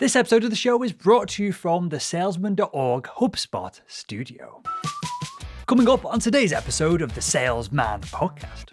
This episode of the show is brought to you from the Salesman.org HubSpot studio. Coming up on today's episode of the Salesman Podcast.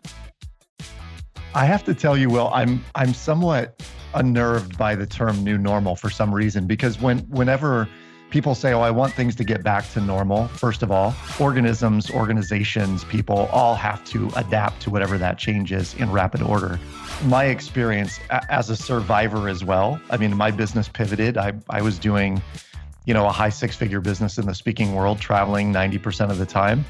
I have to tell you, Will, I'm somewhat unnerved by the term new normal for some reason, because whenever people say, oh, I want things to get back to normal, first of all, organisms, organizations, people all have to adapt to whatever that change is in rapid order. My experience as a survivor as well, I mean, my business pivoted. I was doing, a high six-figure business in the speaking world, traveling 90% of the time.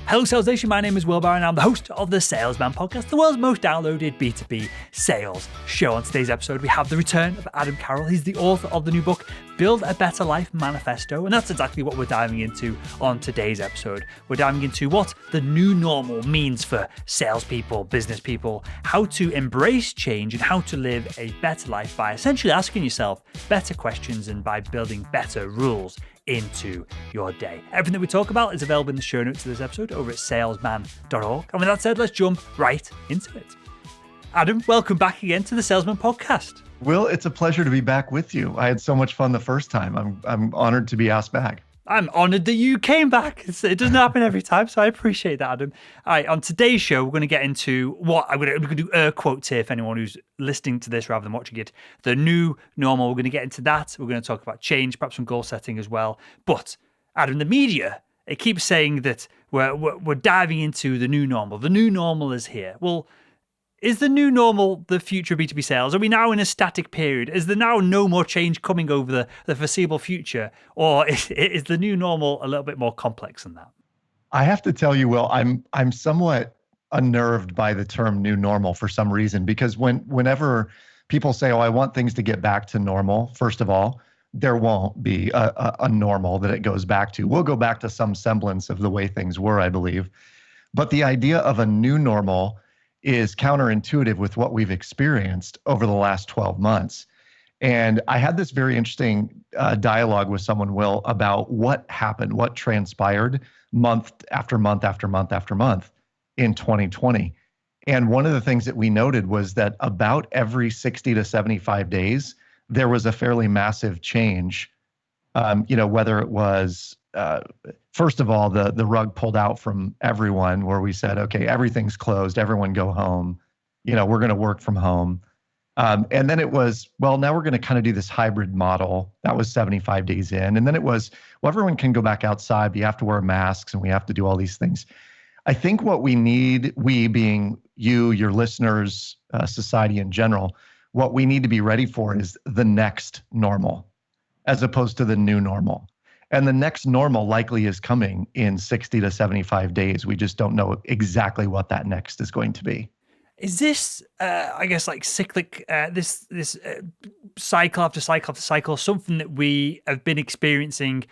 Hello, Sales Nation. My name is Will Barron. I'm the host of the Salesman Podcast, the world's most downloaded B2B sales show. On today's episode, we have the return of Adam Carroll. He's the author of the new book, Build a Better Life Manifesto. And that's exactly what we're diving into on today's episode. We're diving into what the new normal means for salespeople, business people, how to embrace change, and how to live a better life by essentially asking yourself better questions and by building better rules into your day. Everything that we talk about is available in the show notes of this episode over at salesman.org. And with that said, let's jump right into it. Adam, welcome back again to the Salesman Podcast. Will, it's a pleasure to be back with you. I had so much fun the first time. I'm honored to be asked back. I'm honored that you came back. It doesn't happen every time, so I appreciate that, Adam. All right, on today's show, we're going to get into what we're going to do air quotes here for anyone who's listening to this rather than watching it. The new normal. We're going to get into that. We're going to talk about change, perhaps some goal setting as well. But Adam, the media, it keeps saying that we're diving into the new normal. The new normal is here. Well, is the new normal the future of B2B sales? Are we now in a static period? Is there now no more change coming over the foreseeable future? Or is the new normal a little bit more complex than that? I have to tell you, Will, I'm somewhat unnerved by the term new normal for some reason, because whenever people say, oh, I want things to get back to normal, first of all, there won't be a normal that it goes back to. We'll go back to some semblance of the way things were, I believe. But the idea of a new normal is counterintuitive with what we've experienced over the last 12 months. And I had this very interesting dialogue with someone, Will, about what happened, what transpired month after month after month after month in 2020. And one of the things that we noted was that about every 60 to 75 days, there was a fairly massive change, whether it was first of all, the rug pulled out from everyone, where we said, okay, everything's closed, everyone go home, we're going to work from home. And then it was, well, now we're going to kind of do this hybrid model. That was 75 days in. And then it was, well, everyone can go back outside, but you have to wear masks and we have to do all these things. I think what we need, we being you, your listeners, society in general, what we need to be ready for is the next normal, as opposed to the new normal. And the next normal likely is coming in 60 to 75 days. We just don't know exactly what that next is going to be. Is this, like cyclic, this cycle after cycle after cycle, something that we have been experiencing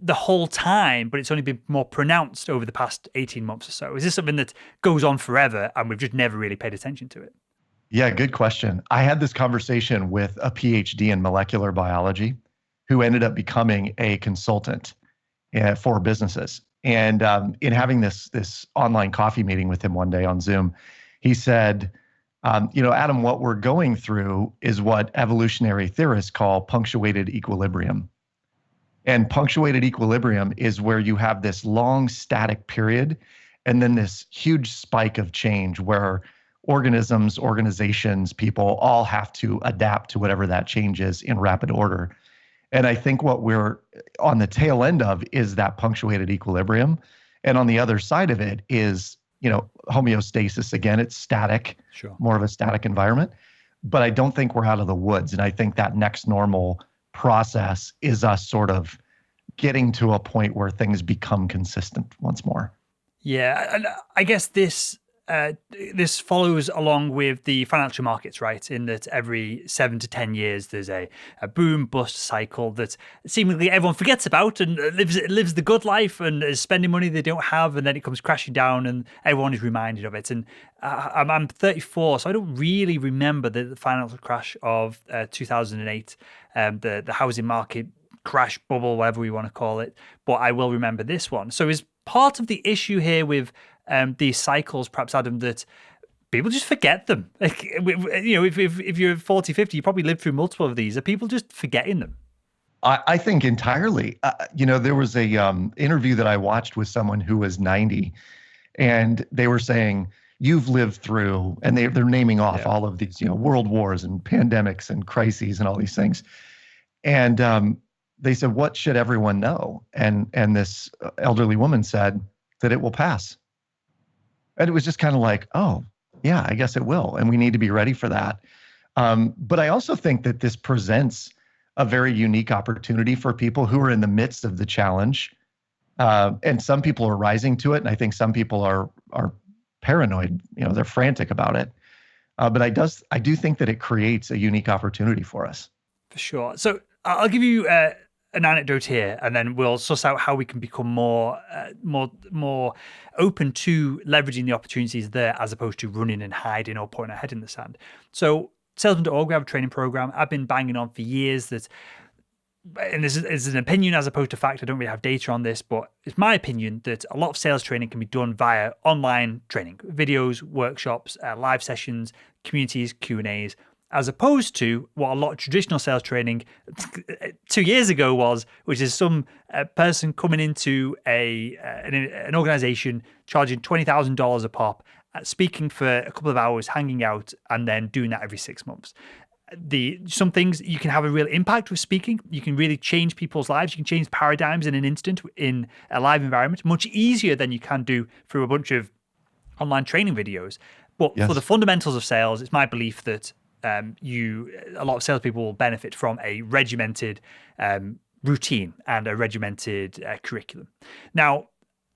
the whole time, but it's only been more pronounced over the past 18 months or so? Is this something that goes on forever and we've just never really paid attention to it? Yeah, good question. I had this conversation with a PhD in molecular biology who ended up becoming a consultant for businesses. And in having this online coffee meeting with him one day on Zoom, he said, Adam, what we're going through is what evolutionary theorists call punctuated equilibrium. And punctuated equilibrium is where you have this long static period and then this huge spike of change where organisms, organizations, people all have to adapt to whatever that change is in rapid order. And I think what we're on the tail end of is that punctuated equilibrium. And on the other side of it is, homeostasis. Again, it's static, sure, more of a static environment. But I don't think we're out of the woods. And I think that next normal process is us sort of getting to a point where things become consistent once more. Yeah, and I guess this follows along with the financial markets, right? In that every 7 to 10 years, there's a boom bust cycle that seemingly everyone forgets about and lives the good life and is spending money they don't have, and then it comes crashing down, and everyone is reminded of it. And I'm 34, so I don't really remember the financial crash of 2008, the housing market crash bubble, whatever we want to call it. But I will remember this one. So is part of the issue here with these cycles, perhaps, Adam, that people just forget them. Like, if you're 40, 50, you probably lived through multiple of these. Are people just forgetting them? I think entirely. There was a interview that I watched with someone who was 90, and they were saying, you've lived through, and they're naming off all of these, world wars and pandemics and crises and all these things. And they said, what should everyone know? And this elderly woman said that it will pass. And it was just kind of like, oh, yeah, I guess it will. And we need to be ready for that. But I also think that this presents a very unique opportunity for people who are in the midst of the challenge. And some people are rising to it. And I think some people are paranoid, they're frantic about it. But I do think that it creates a unique opportunity for us. For sure. So I'll give you an anecdote here, and then we'll suss out how we can become more open to leveraging the opportunities there, as opposed to running and hiding or putting our head in the sand. So Salesman.org, we have a training program. I've been banging on for years that, and this is an opinion as opposed to fact, I don't really have data on this, but it's my opinion that a lot of sales training can be done via online training, videos, workshops, live sessions, communities, Q&As, as opposed to what a lot of traditional sales training 2 years ago was, which is some person coming into an organization charging $20,000 a pop, speaking for a couple of hours, hanging out, and then doing that every 6 months. Some things you can have a real impact with speaking. You can really change people's lives. You can change paradigms in an instant in a live environment, much easier than you can do through a bunch of online training videos. But for the fundamentals of sales, it's my belief that a lot of salespeople will benefit from a regimented routine and a regimented curriculum. Now,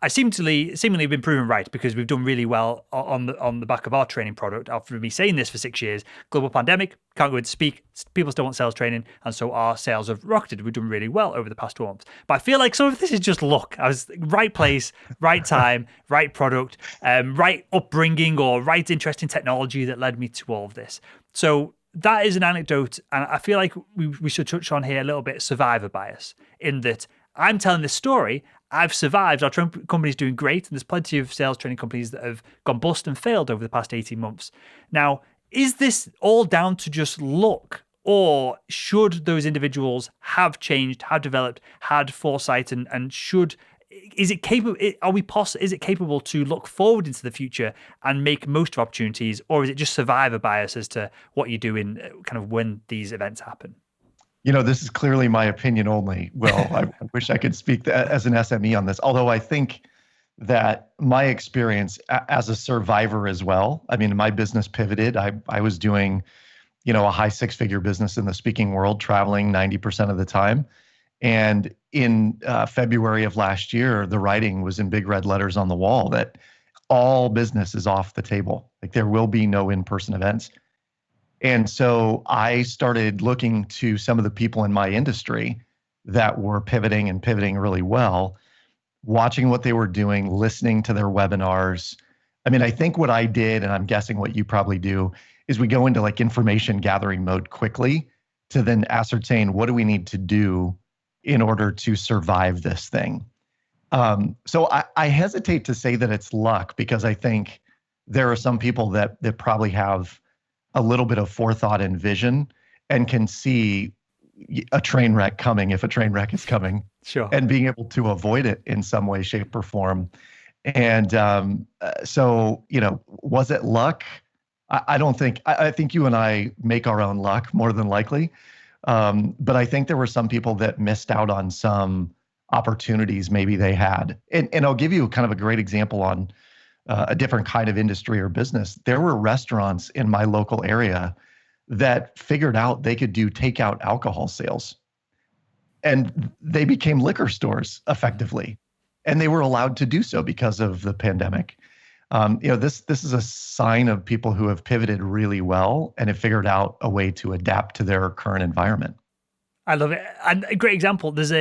I seemingly been proven right, because we've done really well on the back of our training product. After me saying this for 6 years, global pandemic, can't go and speak, people still want sales training, and so our sales have rocketed. We've done really well over the past 12 months. But I feel like some of this is just luck. I was right place, right time, right product, right upbringing, or right interest in technology that led me to all of this. So that is an anecdote, and I feel like we should touch on here a little bit survivor bias, in that I'm telling this story, I've survived, our company's doing great, and there's plenty of sales training companies that have gone bust and failed over the past 18 months. Now, is this all down to just luck, or should those individuals have changed, have developed, had foresight, and is it capable to look forward into the future and make most of opportunities, or is it just survivor bias as to what you do in kind of when these events happen? This is clearly my opinion only. Well, I wish I could speak as an SME on this, although I think that my experience as a survivor as well, I mean, my business pivoted. I was doing, a high six-figure business in the speaking world, traveling 90% of the time. And in February of last year, the writing was in big red letters on the wall that all business is off the table. Like, there will be no in-person events. And so I started looking to some of the people in my industry that were pivoting really well, watching what they were doing, listening to their webinars. I mean, I think what I did, and I'm guessing what you probably do, is we go into like information gathering mode quickly to then ascertain what do we need to do in order to survive this thing. So I hesitate to say that it's luck, because I think there are some people that probably have a little bit of forethought and vision and can see a train wreck coming if a train wreck is coming. Sure. And being able to avoid it in some way, shape, or form. And so, was it luck? I don't think, I think you and I make our own luck more than likely. But I think there were some people that missed out on some opportunities maybe they had. And I'll give you kind of a great example on a different kind of industry or business. There were restaurants in my local area that figured out they could do takeout alcohol sales. And they became liquor stores effectively. And they were allowed to do so because of the pandemic. This is a sign of people who have pivoted really well and have figured out a way to adapt to their current environment. I love it. And a great example, there's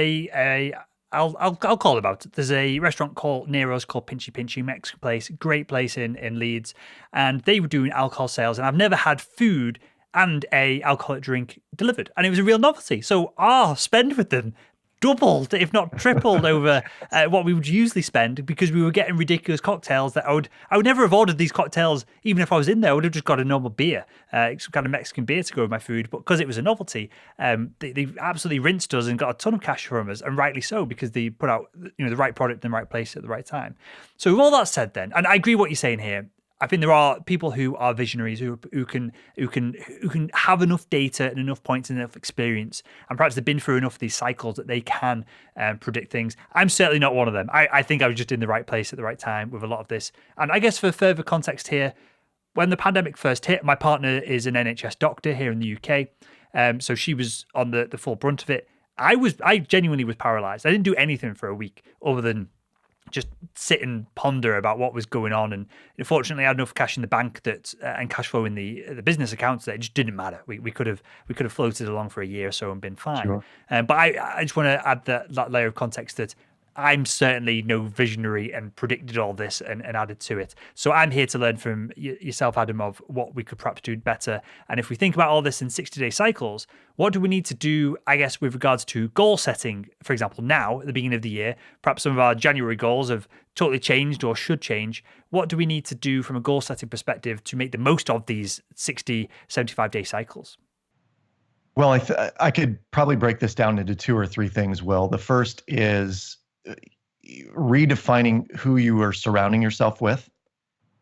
I'll call it out. There's a restaurant called Nero's called Pinchy, Mexican place, great place in Leeds. And they were doing alcohol sales. And I've never had food and a alcoholic drink delivered. And it was a real novelty. So our spend with them doubled, if not tripled, over what we would usually spend, because we were getting ridiculous cocktails that I would never have ordered these cocktails even if I was in there. I would have just got a normal beer, some kind of Mexican beer to go with my food. But because it was a novelty, they absolutely rinsed us and got a ton of cash from us, and rightly so, because they put out the right product in the right place at the right time. So with all that said, then, and I agree what you're saying here. I think there are people who are visionaries who can have enough data and enough points and enough experience, and perhaps they've been through enough of these cycles that they can predict things. I'm certainly not one of them. I think I was just in the right place at the right time with a lot of this. And I guess for further context here, when the pandemic first hit, my partner is an NHS doctor here in the UK, so she was on the full brunt of it. I genuinely was paralyzed. I didn't do anything for a week other than just sit and ponder about what was going on. And fortunately, I had enough cash in the bank that and cash flow in the business accounts that it just didn't matter. We could have floated along for a year or so and been fine. Sure. But I just want to add that layer of context that I'm certainly no visionary and predicted all this and added to it. So I'm here to learn from yourself, Adam, of what we could perhaps do better. And if we think about all this in 60-day cycles, what do we need to do, I guess, with regards to goal setting? For example, now at the beginning of the year, perhaps some of our January goals have totally changed or should change. What do we need to do from a goal setting perspective to make the most of these 60, 75-day cycles? Well, I could probably break this down into two or three things, Will. The first is redefining who you are surrounding yourself with.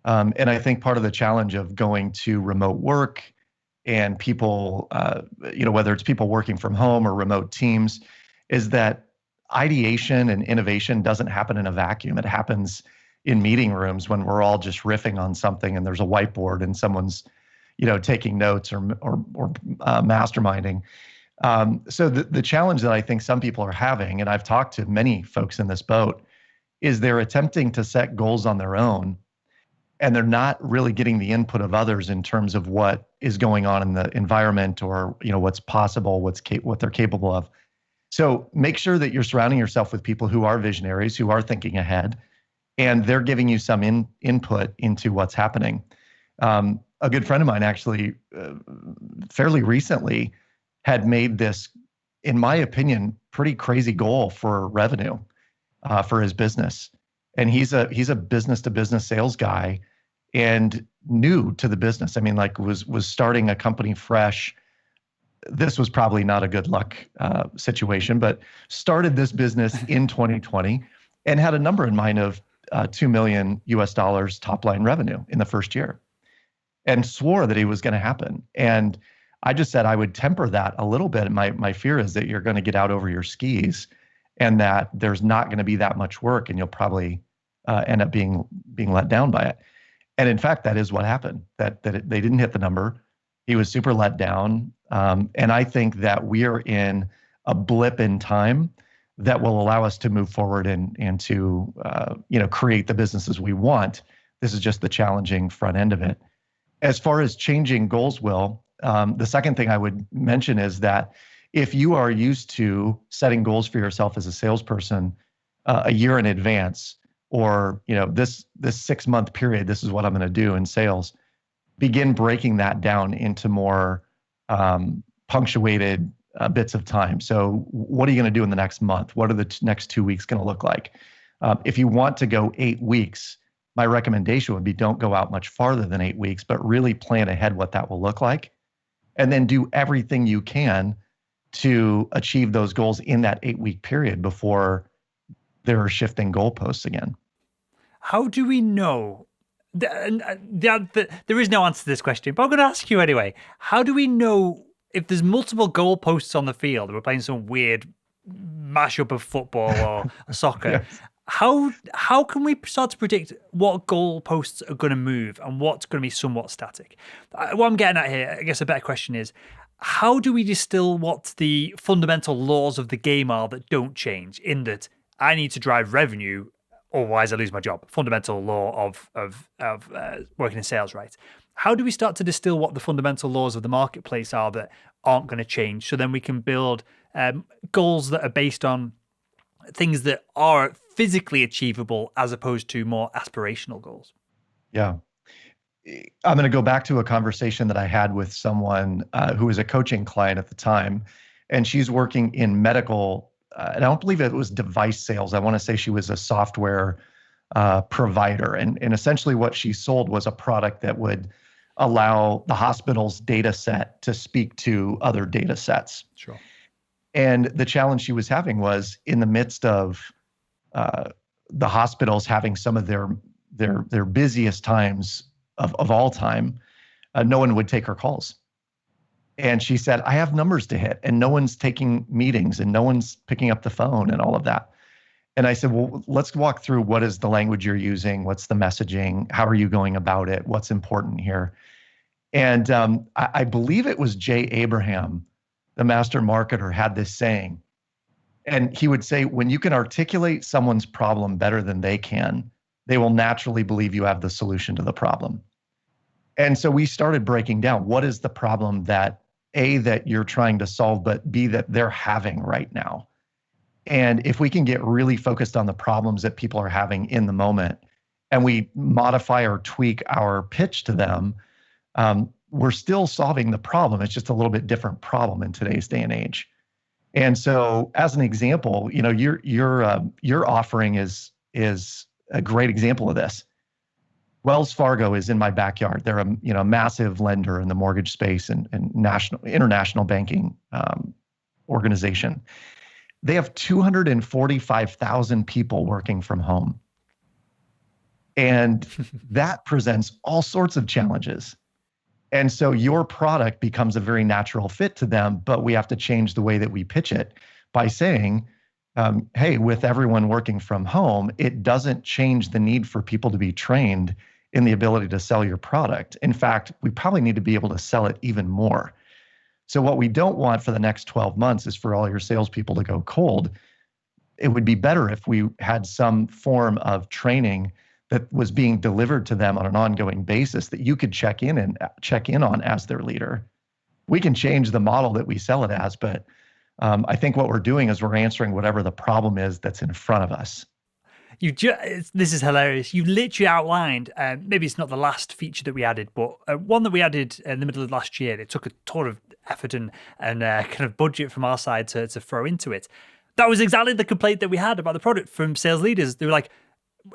And I think part of the challenge of going to remote work and people, whether it's people working from home or remote teams, is that ideation and innovation doesn't happen in a vacuum. It happens in meeting rooms when we're all just riffing on something and there's a whiteboard and someone's, taking notes or masterminding. So the challenge that I think some people are having, and I've talked to many folks in this boat, is they're attempting to set goals on their own, and they're not really getting the input of others in terms of what is going on in the environment or what's possible, what they're capable of. So make sure that you're surrounding yourself with people who are visionaries, who are thinking ahead, and they're giving you some input into what's happening. A good friend of mine actually fairly recently had made this, in my opinion, pretty crazy goal for revenue for his business. And he's a business to business sales guy and new to the business. I mean, like was starting a company fresh. This was probably not a good luck situation, but started this business in 2020 and had a number in mind of $2 million top line revenue in the first year, and swore that it was going to happen. And I just said I would temper that a little bit. My fear is that you're going to get out over your skis and that there's not going to be that much work and you'll probably end up being let down by it. And in fact, that is what happened, that they didn't hit the number. He was super let down. And I think that we are in a blip in time that will allow us to move forward and to create the businesses we want. This is just the challenging front end of it. As far as changing goals, Will, the second thing I would mention is that if you are used to setting goals for yourself as a salesperson a year in advance, or this 6-month period, this is what I'm going to do in sales, begin breaking that down into more punctuated bits of time. So what are you going to do in the next month? What are the next 2 weeks going to look like? If you want to go 8 weeks, my recommendation would be don't go out much farther than 8 weeks, but really plan ahead what that will look like. And then do everything you can to achieve those goals in that 8-week period before there are shifting goalposts again. How do we know? There is no answer to this question, but I'm going to ask you anyway. How do we know if there's multiple goalposts on the field and we're playing some weird mashup of football or soccer? Yes. How can we start to predict what goalposts are going to move and what's going to be somewhat static? What I'm getting at here, I guess a better question is, how do we distill what the fundamental laws of the game are that don't change, in that I need to drive revenue, otherwise I lose my job? Fundamental law of working in sales, right? How do we start to distill what the fundamental laws of the marketplace are that aren't going to change, so then we can build goals that are based on things that are physically achievable as opposed to more aspirational goals? Yeah. I'm going to go back to a conversation that I had with someone who was a coaching client at the time, and she's working in medical and I don't believe it was device sales. I want to say she was a software provider. And essentially what she sold was a product that would allow the hospital's data set to speak to other data sets. Sure. And the challenge she was having was in the midst of the hospitals having some of their busiest times of all time, no one would take her calls. And she said, I have numbers to hit and no one's taking meetings and no one's picking up the phone and all of that. And I said, well, let's walk through what is the language you're using? What's the messaging? How are you going about it? What's important here? And I believe it was Jay Abraham, the master marketer, had this saying. And he would say, when you can articulate someone's problem better than they can, they will naturally believe you have the solution to the problem. And so we started breaking down what is the problem that A, that you're trying to solve, but B, that they're having right now. And if we can get really focused on the problems that people are having in the moment, and we modify or tweak our pitch to them, we're still solving the problem. It's just a little bit different problem in today's day and age. And so, as an example, you know, your offering is a great example of this. Wells Fargo is in my backyard. They're a massive lender in the mortgage space and international banking organization. They have 245,000 people working from home. And that presents all sorts of challenges. And so your product becomes a very natural fit to them, but we have to change the way that we pitch it by saying, hey, with everyone working from home, it doesn't change the need for people to be trained in the ability to sell your product. In fact, we probably need to be able to sell it even more. So what we don't want for the next 12 months is for all your salespeople to go cold. It would be better if we had some form of training that was being delivered to them on an ongoing basis that you could check in on as their leader. We can change the model that we sell it as, but I think what we're doing is we're answering whatever the problem is that's in front of us. This is hilarious. You literally outlined, maybe it's not the last feature that we added, but one that we added in the middle of last year. It took a ton of effort and kind of budget from our side to throw into it. That was exactly the complaint that we had about the product from sales leaders. They were like,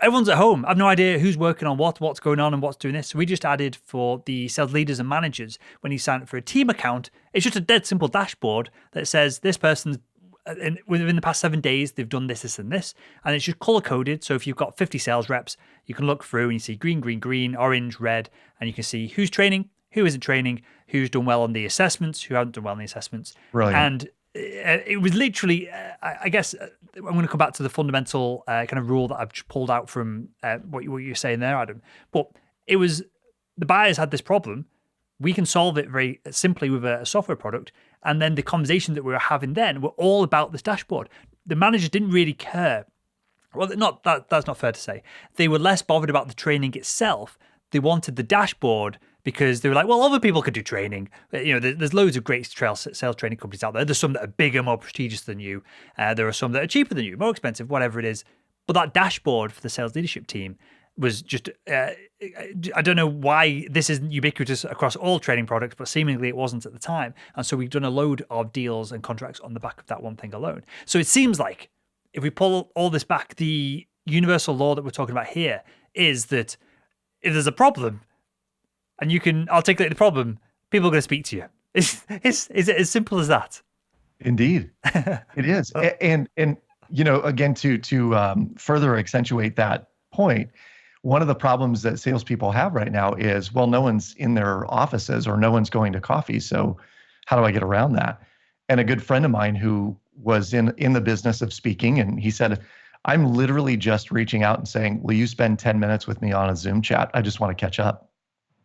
everyone's at home. I have no idea who's working on what's going on and what's doing this. So we just added for the sales leaders and managers, when you sign up for a team account, it's just a dead simple dashboard that says this person's within the past 7 days, they've done this, this, and this. And it's just color coded. So if you've got 50 sales reps, you can look through and you see green, green, green, orange, red, and you can see who's training, who isn't training, who's done well on the assessments, who haven't done well on the assessments. Brilliant. And it was literally, I guess, I'm going to come back to the fundamental kind of rule that I've pulled out from what you're saying there, Adam. But it was, the buyers had this problem. We can solve it very simply with a software product. And then the conversation that we were having then were all about this dashboard. The managers didn't really care. Well, that's not fair to say. They were less bothered about the training itself. They wanted the dashboard because they were like, well, other people could do training. You know, there's loads of great sales training companies out there. There's some that are bigger, more prestigious than you. There are some that are cheaper than you, more expensive, whatever it is. But that dashboard for the sales leadership team was just, I don't know why this isn't ubiquitous across all training products, but seemingly it wasn't at the time. And so we've done a load of deals and contracts on the back of that one thing alone. So it seems like if we pull all this back, the universal law that we're talking about here is that if there's a problem and you can articulate the problem, people are going to speak to you. Is it as simple as that? Indeed, it is. And you know, again, to further accentuate that point, one of the problems that salespeople have right now is, well, no one's in their offices or no one's going to coffee. So how do I get around that? And a good friend of mine who was in the business of speaking, and he said, I'm literally just reaching out and saying, will you spend 10 minutes with me on a Zoom chat? I just want to catch up.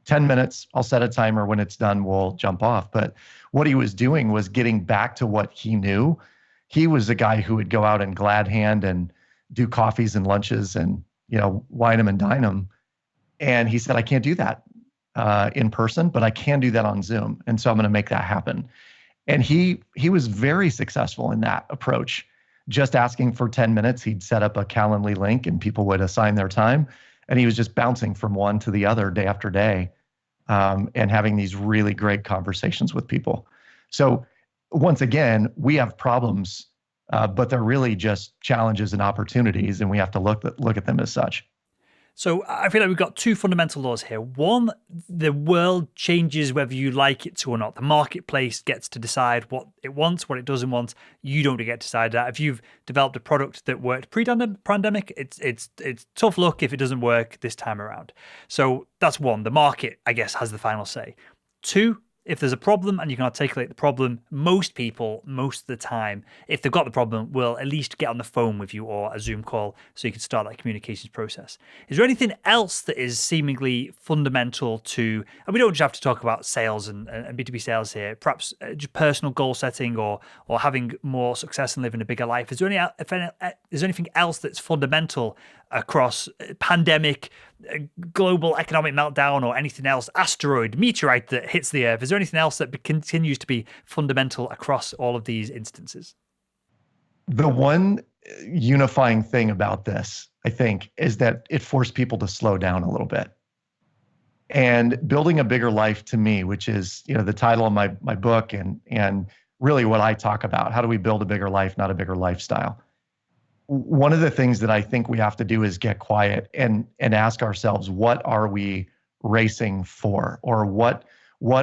10 minutes, I'll set a timer. When it's done, we'll jump off. But what he was doing was getting back to what he knew. He was a guy who would go out and glad hand and do coffees and lunches and, you know, wine them and dine them. And he said, I can't do that in person, but I can do that on Zoom. And so I'm going to make that happen. And he was very successful in that approach. Just asking for 10 minutes, he'd set up a Calendly link and people would assign their time. And he was just bouncing from one to the other day after day and having these really great conversations with people. So once again, we have problems but they're really just challenges and opportunities, and we have to look at them as such. So I feel like we've got two fundamental laws here. One, the world changes whether you like it to or not. The marketplace gets to decide what it wants, what it doesn't want. You don't get to decide that. If you've developed a product that worked pre-pandemic, it's tough luck if it doesn't work this time around. So that's one. The market, I guess, has the final say. Two, if there's a problem and you can articulate the problem, most people, most of the time, if they've got the problem, will at least get on the phone with you or a Zoom call so you can start that communications process. Is there anything else that is seemingly fundamental to, and we don't just have to talk about sales and B2B sales here, perhaps just personal goal setting or having more success and living a bigger life? Is there anything else that's fundamental across pandemic, global economic meltdown, or anything else, asteroid, meteorite that hits the earth? Is there anything else that continues to be fundamental across all of these instances? The one unifying thing about this, I think, is that it forced people to slow down a little bit. And building a bigger life, to me, which is, the title of my book and really what I talk about, how do we build a bigger life, not a bigger lifestyle? One of the things that I think we have to do is get quiet and ask ourselves, what are we racing for? Or what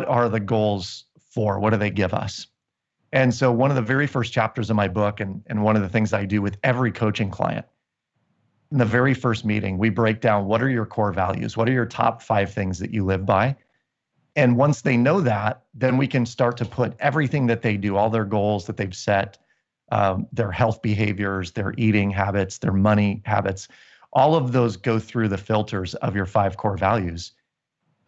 are the goals for? What do they give us? And so one of the very first chapters of my book, and one of the things I do with every coaching client, in the very first meeting, we break down, what are your core values? What are your top 5 things that you live by? And once they know that, then we can start to put everything that they do, all their goals that they've set, their health behaviors, their eating habits, their money habits, all of those go through the filters of your 5 core values.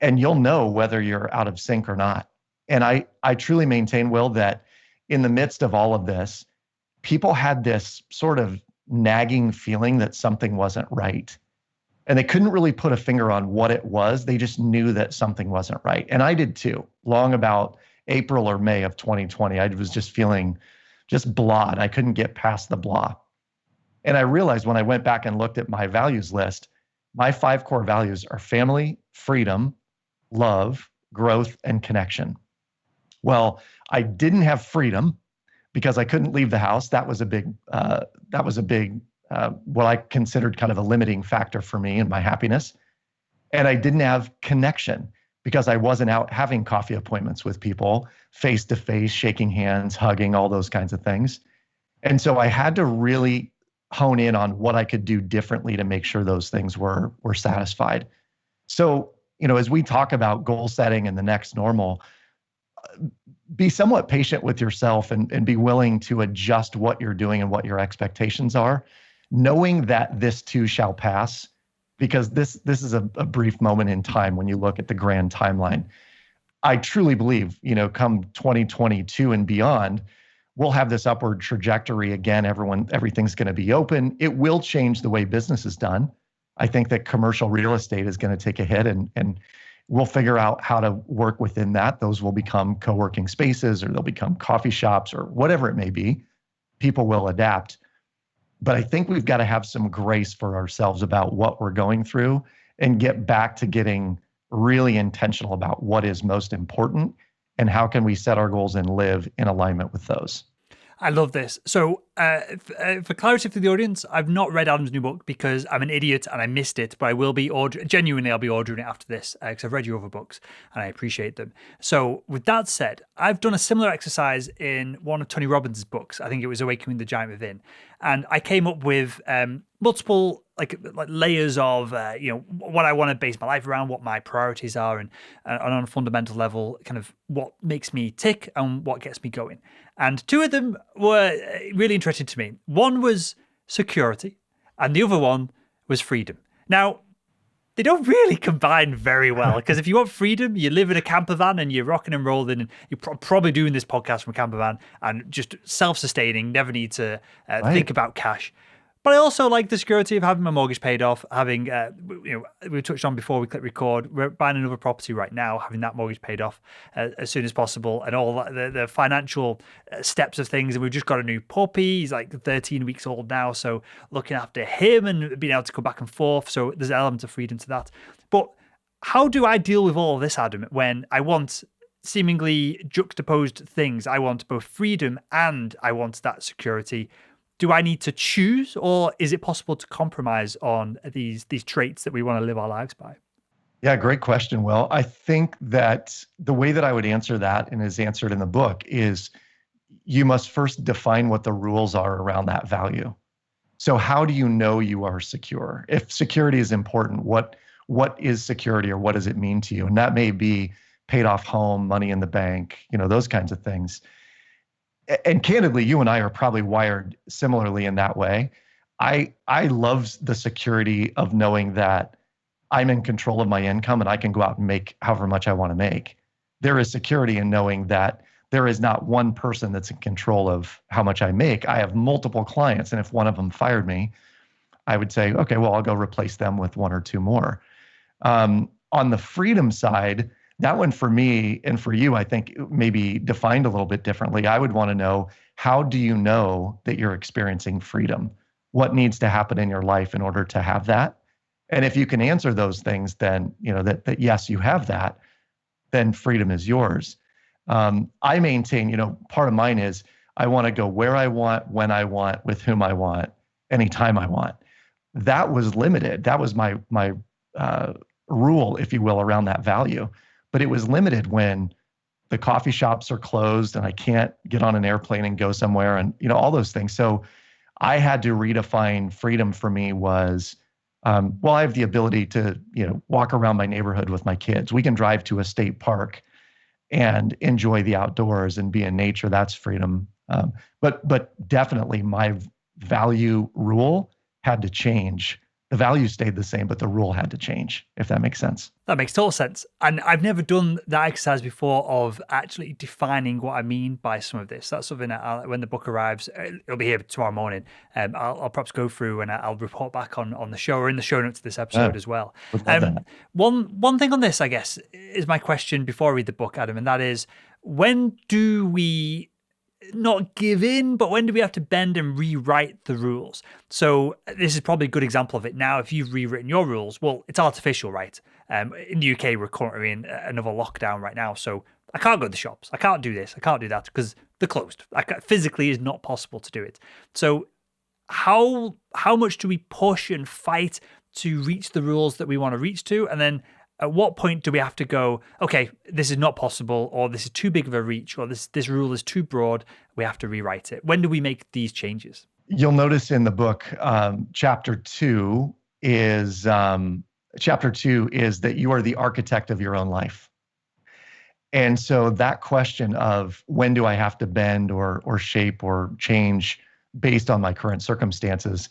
And you'll know whether you're out of sync or not. And I truly maintain, Will, that in the midst of all of this, people had this sort of nagging feeling that something wasn't right. And they couldn't really put a finger on what it was. They just knew that something wasn't right. And I did too. Long about April or May of 2020, I was just feeling just blah, and I couldn't get past the blah. And I realized when I went back and looked at my values list, my 5 core values are family, freedom, love, growth, and connection. Well, I didn't have freedom because I couldn't leave the house. That was a big, what I considered kind of a limiting factor for me and my happiness. And I didn't have connection because I wasn't out having coffee appointments with people, face to face, shaking hands, hugging, all those kinds of things. And so I had to really hone in on what I could do differently to make sure those things were satisfied. So, as we talk about goal setting and the next normal, be somewhat patient with yourself and be willing to adjust what you're doing and what your expectations are, knowing that this too shall pass. Because this is a brief moment in time when you look at the grand timeline. I truly believe, come 2022 and beyond, we'll have this upward trajectory again. Everything's going to be open. It will change the way business is done. I think that commercial real estate is going to take a hit, and we'll figure out how to work within that. Those will become co-working spaces, or they'll become coffee shops, or whatever it may be. People will adapt. But I think we've got to have some grace for ourselves about what we're going through and get back to getting really intentional about what is most important and how can we set our goals and live in alignment with those. I love this. So for clarity for the audience, I've not read Adam's new book because I'm an idiot and I missed it, but I will be genuinely, I'll be ordering it after this because I've read your other books and I appreciate them. So with that said, I've done a similar exercise in one of Tony Robbins' books. I think it was Awakening the Giant Within. And I came up with multiple like layers of, what I want to base my life around, what my priorities are, and on a fundamental level, kind of what makes me tick and what gets me going. And 2 of them were really interesting to me. One was security, and the other one was freedom. Now, they don't really combine very well, because if you want freedom, you live in a camper van and you're rocking and rolling, and you're probably doing this podcast from a camper van and just self-sustaining, never need to think about cash. But I also like the security of having my mortgage paid off, having, we touched on before we click record, we're buying another property right now, having that mortgage paid off as soon as possible, and all the financial steps of things. And we've just got a new puppy. He's like 13 weeks old now. So looking after him and being able to go back and forth. So there's an element of freedom to that. But how do I deal with all of this, Adam, when I want seemingly juxtaposed things? I want both freedom and I want that security. do I need to choose, or is it possible to compromise on these traits that we want to live our lives by? Yeah, great question, Will. I think that the way that I would answer that, and is answered in the book, is you must first define what the rules are around that value. So how do you know you are secure? If security is important, what is security, or what does it mean to you? And that may be paid off home, money in the bank, those kinds of things. And candidly, you and I are probably wired similarly in that way. I love the security of knowing that I'm in control of my income and I can go out and make however much I want to make. There is security in knowing that there is not one person that's in control of how much I make. I have multiple clients, and if one of them fired me, I would say, okay, well, I'll go replace them with one or two more. On the freedom side, that one for me and for you, I think maybe defined a little bit differently. I would want to know, how do you know that you're experiencing freedom? What needs to happen in your life in order to have that? And if you can answer those things, then that yes, you have that, then freedom is yours. I maintain, part of mine is I want to go where I want, when I want, with whom I want, anytime I want. That was limited. That was my rule, if you will, around that value. But it was limited when the coffee shops are closed and I can't get on an airplane and go somewhere, and all those things. So I had to redefine freedom. For me was, well, I have the ability to walk around my neighborhood with my kids. We can drive to a state park and enjoy the outdoors and be in nature. That's freedom. But definitely my value rule had to change. The value stayed the same, but the rule had to change, if that makes sense. That makes total sense. And I've never done that exercise before of actually defining what I mean by some of this. That's something that when the book arrives, it'll be here tomorrow morning. I'll perhaps go through and I'll report back on the show, or in the show notes of this episode as well. One thing on this, I guess, is my question before I read the book, Adam, and that is, when do we not give in, but when do we have to bend and rewrite the rules? So this is probably a good example of it. Now, if you've rewritten your rules, well, it's artificial, right? In the UK, we're currently in another lockdown right now. So I can't go to the shops. I can't do this. I can't do that because they're closed. Physically is not possible to do it. So how much do we push and fight to reach the rules that we want to reach to? And then at what point do we have to go, okay, this is not possible, or this is too big of a reach, or this rule is too broad, we have to rewrite it? When do we make these changes? You'll notice in the book, chapter 2 is that you are the architect of your own life. And so that question of when do I have to bend or shape or change based on my current circumstances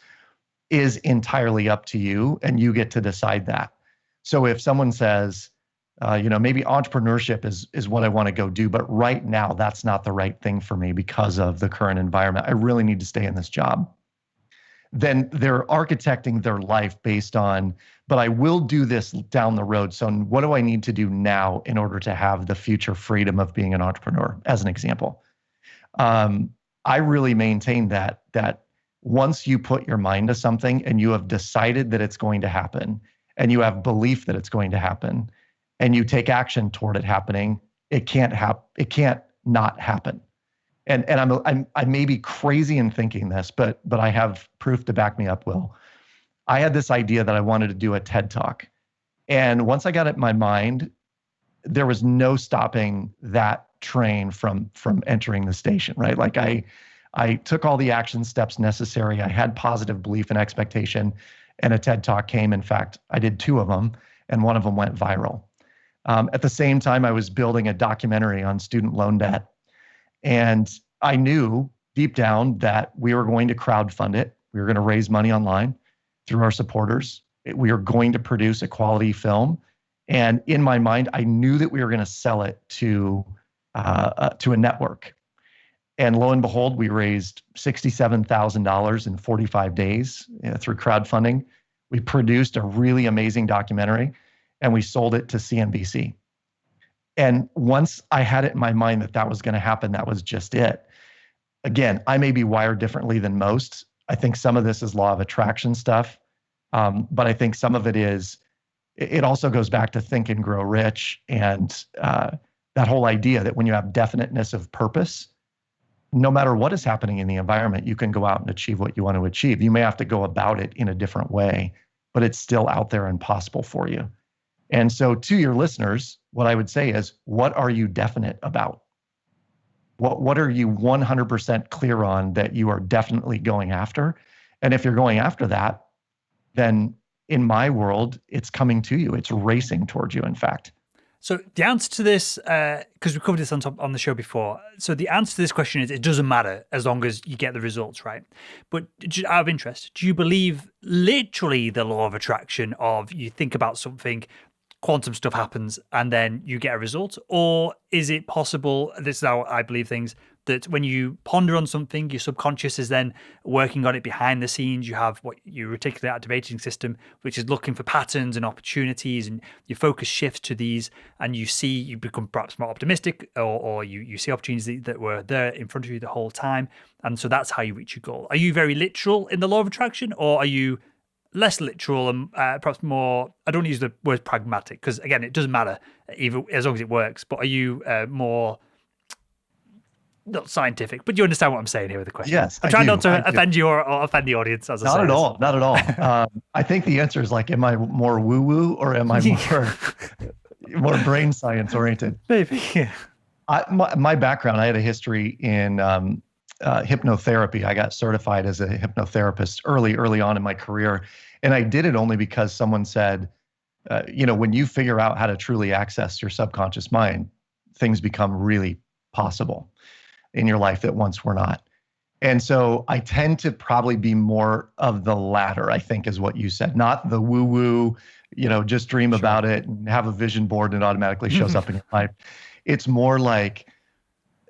is entirely up to you, and you get to decide that. So if someone says, maybe entrepreneurship is what I want to go do, but right now that's not the right thing for me because of the current environment, I really need to stay in this job, then they're architecting their life based on, but I will do this down the road. So what do I need to do now in order to have the future freedom of being an entrepreneur, as an example? I really maintain that once you put your mind to something and you have decided that it's going to happen, and you have belief that it's going to happen, and you take action toward it happening, it can't not happen. And I may be crazy in thinking this, but I have proof to back me up, Will. I had this idea that I wanted to do a TED Talk. And once I got it in my mind, there was no stopping that train from entering the station, right? Like I took all the action steps necessary. I had positive belief and expectation, and a TED Talk came. In fact, I did 2 of them, and one of them went viral. At the same time, I was building a documentary on student loan debt. And I knew deep down that we were going to crowdfund it. We were going to raise money online through our supporters. We were going to produce a quality film. And in my mind, I knew that we were going to sell it to a network. And lo and behold, we raised $67,000 in 45 days through crowdfunding. We produced a really amazing documentary, and we sold it to CNBC. And once I had it in my mind that was going to happen, that was just it. Again, I may be wired differently than most. I think some of this is law of attraction stuff, but I think some of it also goes back to Think and Grow Rich, and that whole idea that when you have definiteness of purpose, no matter what is happening in the environment, you can go out and achieve what you want to achieve. You may have to go about it in a different way, but it's still out there and possible for you. And so to your listeners, what I would say is, what are you definite about? What are you 100% clear on that you are definitely going after? And if you're going after that, then in my world, it's coming to you. It's racing towards you, in fact. So the answer to this, because we covered this on the show before, so the answer to this question is it doesn't matter as long as you get the results right. But out of interest, do you believe literally the law of attraction of you think about something, quantum stuff happens, and then you get a result? Or is it possible, this is how I believe things, that when you ponder on something, your subconscious is then working on it behind the scenes. You have what your reticular activating system, which is looking for patterns and opportunities, and your focus shifts to these, and you become perhaps more optimistic, or you see opportunities that were there in front of you the whole time. And so that's how you reach your goal. Are you very literal in the law of attraction, or are you less literal and perhaps more, I don't use the word pragmatic, because again, it doesn't matter even as long as it works, but are you more, not scientific, but you understand what I'm saying here with the question? Yes, I'm trying not to offend you or offend the audience as I say. Not at all. I think the answer is like, am I more woo-woo or am I more brain science oriented? Maybe, yeah. My background, I had a history in hypnotherapy. I got certified as a hypnotherapist early on in my career. And I did it only because someone said, when you figure out how to truly access your subconscious mind, things become really possible in your life that once were not. And so I tend to probably be more of the latter, I think, is what you said, not the woo-woo, just dream about it and have a vision board and it automatically shows up in your life. It's more like,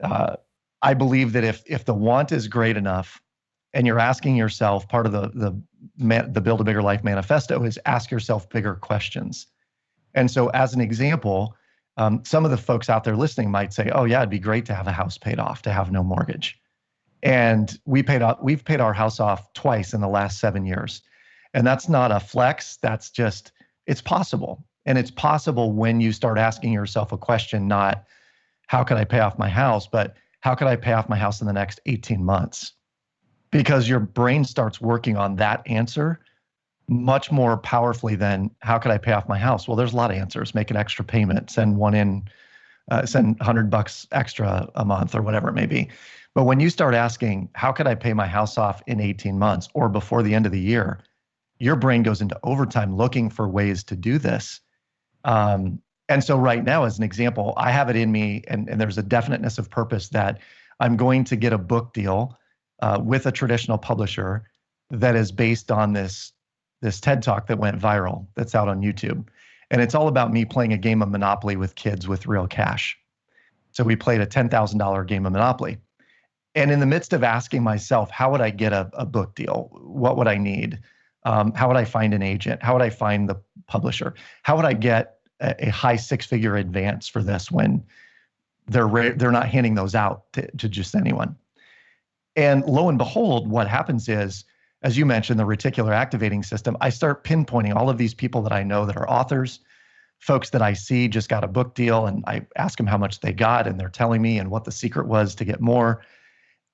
I believe that if the want is great enough and you're asking yourself, part of the Build a Bigger Life Manifesto is ask yourself bigger questions. And so as an example, some of the folks out there listening might say, oh yeah, it'd be great to have a house paid off, to have no mortgage. And we've paid our house off twice in the last 7 years. And that's not a flex. That's just, it's possible. And it's possible when you start asking yourself a question, not how can I pay off my house, but how could I pay off my house in the next 18 months? Because your brain starts working on that answer much more powerfully than how could I pay off my house? Well, there's a lot of answers. Make an extra payment, send $100 extra a month or whatever it may be. But when you start asking, how could I pay my house off in 18 months or before the end of the year? Your brain goes into overtime looking for ways to do this. And so right now, as an example, I have it in me, and there's a definiteness of purpose that I'm going to get a book deal with a traditional publisher that is based on this TED Talk that went viral that's out on YouTube. And it's all about me playing a game of Monopoly with kids with real cash. So we played a $10,000 game of Monopoly. And in the midst of asking myself, how would I get a book deal? What would I need? How would I find an agent? How would I find the publisher? How would I get a high six-figure advance for this when they're not handing those out to just anyone? And lo and behold, what happens is, as you mentioned, the reticular activating system, I start pinpointing all of these people that I know that are authors, folks that I see just got a book deal, and I ask them how much they got, and they're telling me and what the secret was to get more.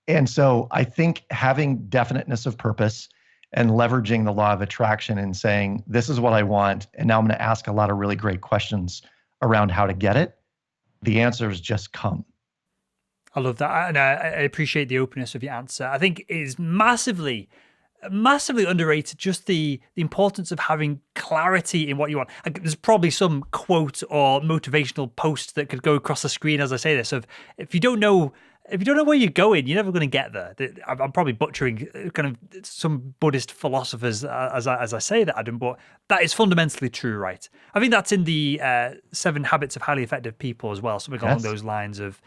And so I think having definiteness of purpose and leveraging the law of attraction and saying, this is what I want, and now I'm going to ask a lot of really great questions around how to get it, the answers just come. I love that. And I appreciate the openness of your answer. I think it is massively underrated, just the importance of having clarity in what you want. There's probably some quote or motivational post that could go across the screen as I say this, of if you don't know where you're going, you're never going to get there. I'm probably butchering kind of some Buddhist philosophers as I say that, Adam, but that is fundamentally true, right? I think that's in the 7 Habits of Highly Effective People as well, something along those lines of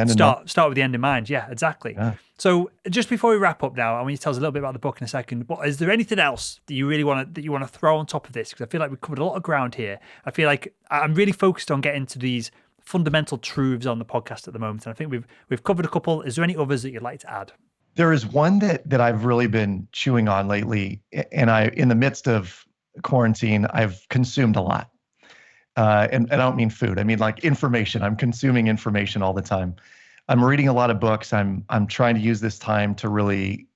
start with the end in mind. Yeah, exactly. Yeah. So just before we wrap up now, I want you to tell us a little bit about the book in a second, but is there anything else that you really want to throw on top of this? Because I feel like we've covered a lot of ground here. I feel like I'm really focused on getting to these fundamental truths on the podcast at the moment, and I think we've covered a couple. Is there any others that you'd like to add? There is one that I've really been chewing on lately, and in the midst of quarantine, I've consumed a lot. And I don't mean food. I mean like information. I'm consuming information all the time. I'm reading a lot of books. I'm trying to use this time to really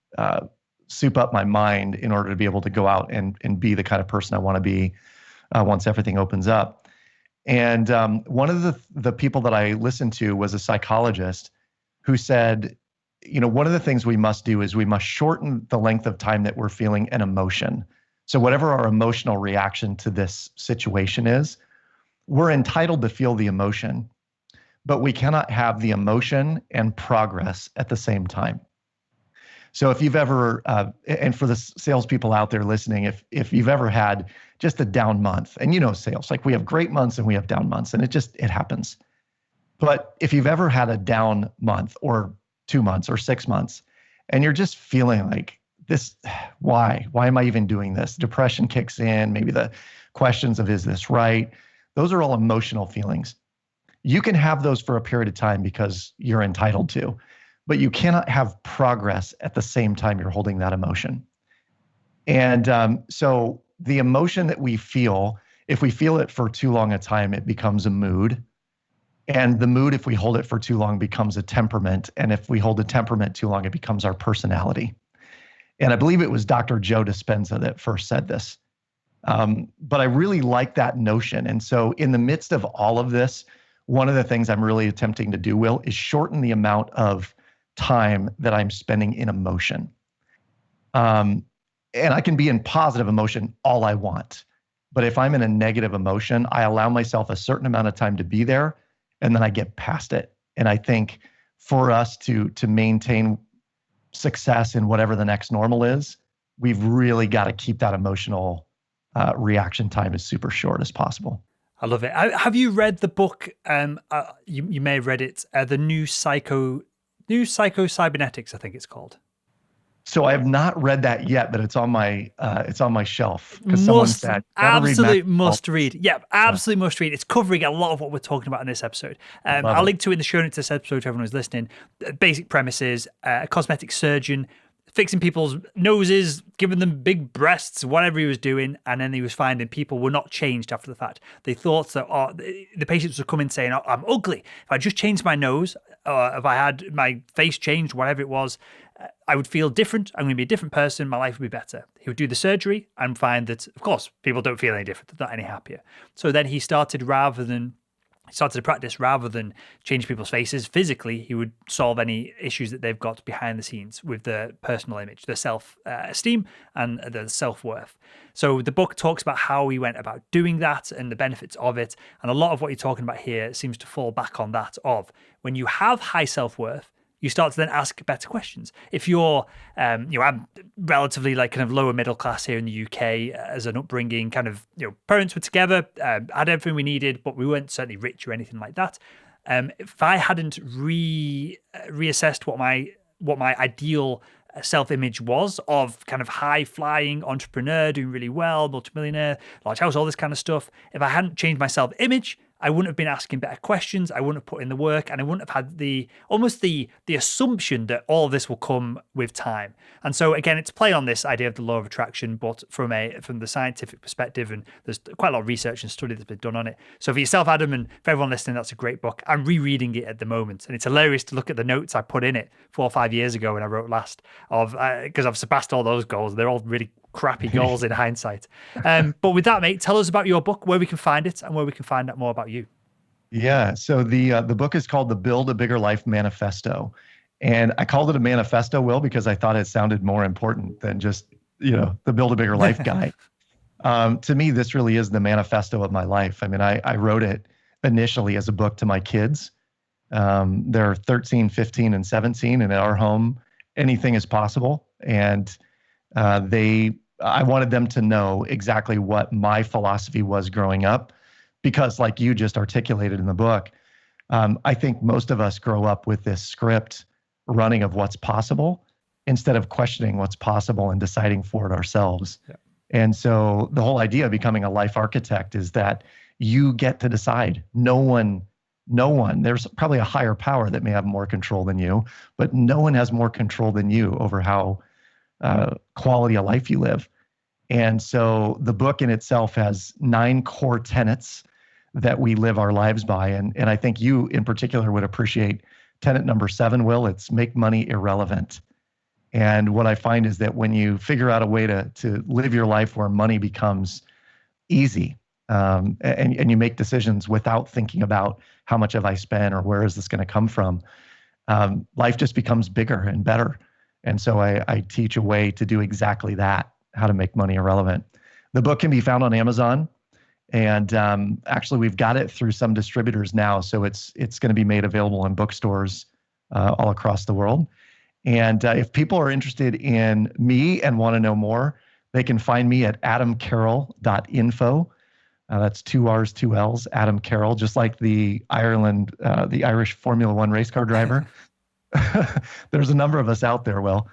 soup up my mind in order to be able to go out and be the kind of person I want to be once everything opens up. And one of the people that I listened to was a psychologist who said, one of the things we must do is we must shorten the length of time that we're feeling an emotion. So whatever our emotional reaction to this situation is, we're entitled to feel the emotion, but we cannot have the emotion and progress at the same time. So if you've ever, and for the salespeople out there listening, if you've ever had just a down month, and sales, like we have great months and we have down months, and it happens. But if you've ever had a down month or 2 months or 6 months, and you're just feeling like this, why am I even doing this? Depression kicks in, maybe the questions of, is this right? Those are all emotional feelings. You can have those for a period of time because you're entitled to, but you cannot have progress at the same time you're holding that emotion. And so the emotion that we feel, if we feel it for too long a time, it becomes a mood. And the mood, if we hold it for too long, becomes a temperament. And if we hold a temperament too long, it becomes our personality. And I believe it was Dr. Joe Dispenza that first said this. But I really like that notion. And so in the midst of all of this, one of the things I'm really attempting to do, Will, is shorten the amount of time that I'm spending in emotion. And I can be in positive emotion all I want. But if I'm in a negative emotion, I allow myself a certain amount of time to be there, and then I get past it. And I think for us to maintain success in whatever the next normal is, we've really got to keep that emotional reaction time as super short as possible. I love it. Have you read the book? You may have read it. The New Psycho-Cybernetics, I think it's called. So I have not read that yet, but it's on my shelf because someone said absolute must read. Yeah, absolutely must read. It's covering a lot of what we're talking about in this episode. I'll link to it in the show notes to this episode for everyone who's listening. Basic premises: a cosmetic surgeon fixing people's noses, giving them big breasts, whatever he was doing, and then he was finding people were not changed after the fact. They thought that the patients would come in saying, I'm ugly. If I just changed my nose, or if I had my face changed, whatever it was, I would feel different. I'm going to be a different person. My life would be better. He would do the surgery and find that, of course, people don't feel any different. They're not any happier. So then he started to practice rather than change people's faces physically. He would solve any issues that they've got behind the scenes with the personal image, the self-esteem and the self-worth. So the book talks about how he went about doing that and the benefits of it. And a lot of what you're talking about here seems to fall back on that of when you have high self-worth, you start to then ask better questions. If you're, I'm relatively like kind of lower middle class here in the UK as an upbringing, kind of, parents were together, had everything we needed, but we weren't certainly rich or anything like that. If I hadn't reassessed what my ideal self-image was of kind of high-flying entrepreneur, doing really well, multimillionaire, large house, all this kind of stuff, if I hadn't changed my self-image, I wouldn't have been asking better questions. I wouldn't have put in the work, and I wouldn't have had the assumption that all of this will come with time. And so again, it's play on this idea of the law of attraction, but from the scientific perspective, and there's quite a lot of research and study that's been done on it. So for yourself, Adam, and for everyone listening, that's a great book. I'm rereading it at the moment, and it's hilarious to look at the notes I put in it 4 or 5 years ago when I wrote last, because I've surpassed all those goals. They're all really crappy goals in hindsight. But with that, mate, tell us about your book, where we can find it, and where we can find out more about you. Yeah. So the book is called The Build a Bigger Life Manifesto. And I called it a manifesto, Will, because I thought it sounded more important than just, the Build a Bigger Life guide. To me, this really is the manifesto of my life. I mean, I wrote it initially as a book to my kids. They're 13, 15, and 17. And at our home, anything is possible. And I wanted them to know exactly what my philosophy was growing up, because like you just articulated in the book, I think most of us grow up with this script running of what's possible instead of questioning what's possible and deciding for it ourselves. Yeah. And so the whole idea of becoming a life architect is that you get to decide. No one, there's probably a higher power that may have more control than you, but no one has more control than you over how quality of life you live. And so the book in itself has 9 core tenets that we live our lives by. And I think you in particular would appreciate tenet number 7, Will, it's make money irrelevant. And what I find is that when you figure out a way to live your life where money becomes easy, and you make decisions without thinking about how much have I spent or where is this going to come from, life just becomes bigger and better. And so I teach a way to do exactly that, how to make money irrelevant. The book can be found on Amazon. And actually, we've got it through some distributors now. So it's going to be made available in bookstores all across the world. And if people are interested in me and want to know more, they can find me at adamcarroll.info. That's 2 R's, 2 L's, Adam Carroll, just like the Irish Formula One race car driver. There's a number of us out there, Will.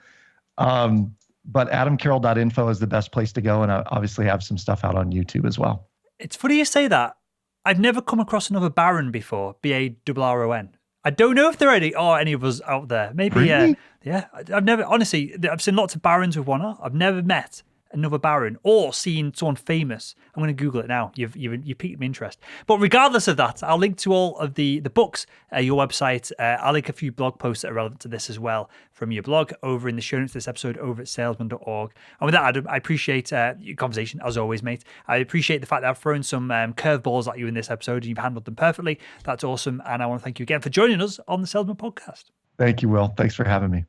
But adamcarroll.info is the best place to go. And I obviously have some stuff out on YouTube as well. It's funny you say that. I've never come across another Baron before, Barron. I don't know if there are any of us out there. Maybe, really? Yeah. Honestly, I've seen lots of Barons with one R. I've never met another Baron or seen someone famous. I'm going to Google it now. You piqued my interest. But regardless of that, I'll link to all of the books, your website. I'll link a few blog posts that are relevant to this as well from your blog over in the show notes of this episode over at salesman.org. And with that, Adam, I appreciate your conversation as always, mate. I appreciate the fact that I've thrown some curveballs at you in this episode and you've handled them perfectly. That's awesome. And I want to thank you again for joining us on the Salesman Podcast. Thank you, Will. Thanks for having me.